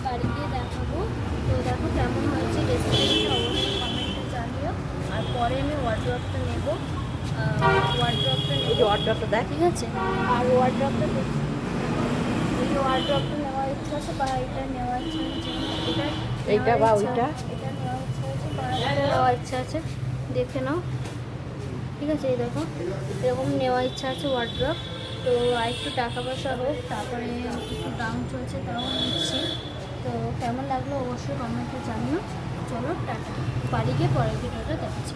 বাড়ি গিয়ে দেখাবো। তো দেখো কেমন হয়েছে রেসিপিটা অবশ্যই কমেন্টে জানিও। আর পরে আমি ওয়ার্ড্রপটা নেবো, ওয়ার্ড্রপটা দেখ, ঠিক আছে। আর ওয়ার্ড্রপটা এই ওয়ার্ড্রপটা নেওয়ার ইচ্ছা আছে বা এটা নেওয়ার ইচ্ছা আছে, এটা বা ওইটা, এটা নেওয়ার ইচ্ছা আছে বা এটা নেওয়ার ইচ্ছা আছে, দেখে নাও, ঠিক আছে। এই দেখো এরকম নেওয়ার ইচ্ছা আছে ওয়ার্ড্রপ। তো আর একটু টাকা পয়সা হোক, তারপরে একটু দাম চলছে তাও নিচ্ছি। তো কেমন লাগলো অবশ্যই কমেন্টে জানিও। চলো টাটা, বাড়ি গিয়ে পরের ভিডিওটা দেখাচ্ছি।